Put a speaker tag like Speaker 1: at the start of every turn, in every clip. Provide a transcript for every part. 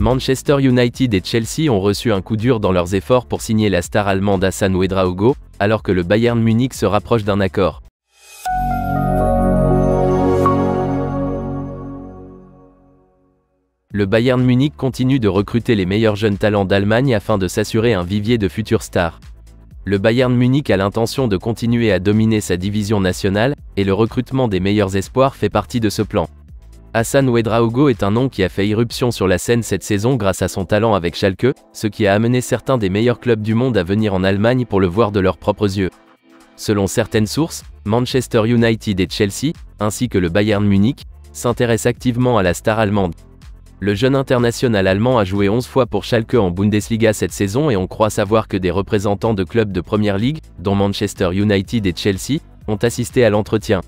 Speaker 1: Manchester United et Chelsea ont reçu un coup dur dans leurs efforts pour signer la star allemande Hassan Ouedraogo, alors que le Bayern Munich se rapproche d'un accord. Le Bayern Munich continue de recruter les meilleurs jeunes talents d'Allemagne afin de s'assurer un vivier de futures stars. Le Bayern Munich a l'intention de continuer à dominer sa division nationale, et le recrutement des meilleurs espoirs fait partie de ce plan. Hassan Ouedraogo est un nom qui a fait irruption sur la scène cette saison grâce à son talent avec Schalke, ce qui a amené certains des meilleurs clubs du monde à venir en Allemagne pour le voir de leurs propres yeux. Selon certaines sources, Manchester United et Chelsea, ainsi que le Bayern Munich, s'intéressent activement à la star allemande. Le jeune international allemand a joué 11 fois pour Schalke en Bundesliga cette saison et on croit savoir que des représentants de clubs de Première Ligue, dont Manchester United et Chelsea, ont assisté à l'entretien.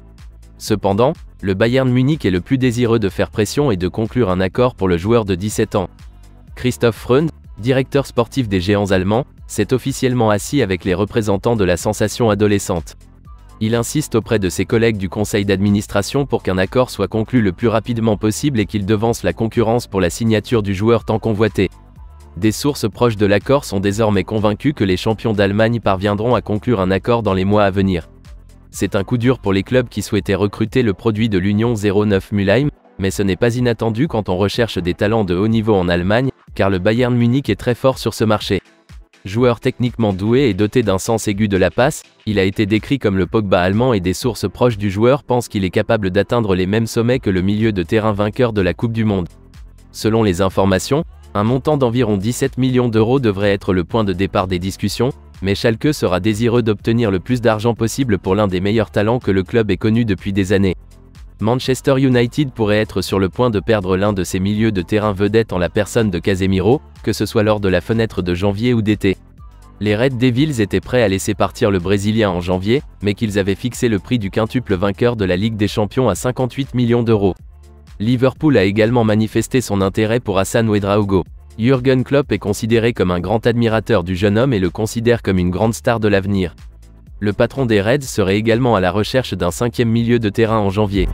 Speaker 1: Cependant, le Bayern Munich est le plus désireux de faire pression et de conclure un accord pour le joueur de 17 ans. Christoph Freund, directeur sportif des Géants allemands, s'est officiellement assis avec les représentants de la sensation adolescente. Il insiste auprès de ses collègues du conseil d'administration pour qu'un accord soit conclu le plus rapidement possible et qu'il devance la concurrence pour la signature du joueur tant convoité. Des sources proches de l'accord sont désormais convaincues que les champions d'Allemagne parviendront à conclure un accord dans les mois à venir. C'est un coup dur pour les clubs qui souhaitaient recruter le produit de l'Union 09 Mülheim, mais ce n'est pas inattendu quand on recherche des talents de haut niveau en Allemagne, car le Bayern Munich est très fort sur ce marché. Joueur techniquement doué et doté d'un sens aigu de la passe, il a été décrit comme le Pogba allemand et des sources proches du joueur pensent qu'il est capable d'atteindre les mêmes sommets que le milieu de terrain vainqueur de la Coupe du Monde. Selon les informations, un montant d'environ 17 millions d'euros devrait être le point de départ des discussions, mais Schalke sera désireux d'obtenir le plus d'argent possible pour l'un des meilleurs talents que le club ait connu depuis des années. Manchester United pourrait être sur le point de perdre l'un de ses milieux de terrain vedettes en la personne de Casemiro, que ce soit lors de la fenêtre de janvier ou d'été. Les Red Devils étaient prêts à laisser partir le Brésilien en janvier, mais qu'ils avaient fixé le prix du quintuple vainqueur de la Ligue des Champions à 58 millions d'euros. Liverpool a également manifesté son intérêt pour Hassan Ouedraogo. Jürgen Klopp est considéré comme un grand admirateur du jeune homme et le considère comme une grande star de l'avenir. Le patron des Reds serait également à la recherche d'un 5e milieu de terrain en janvier.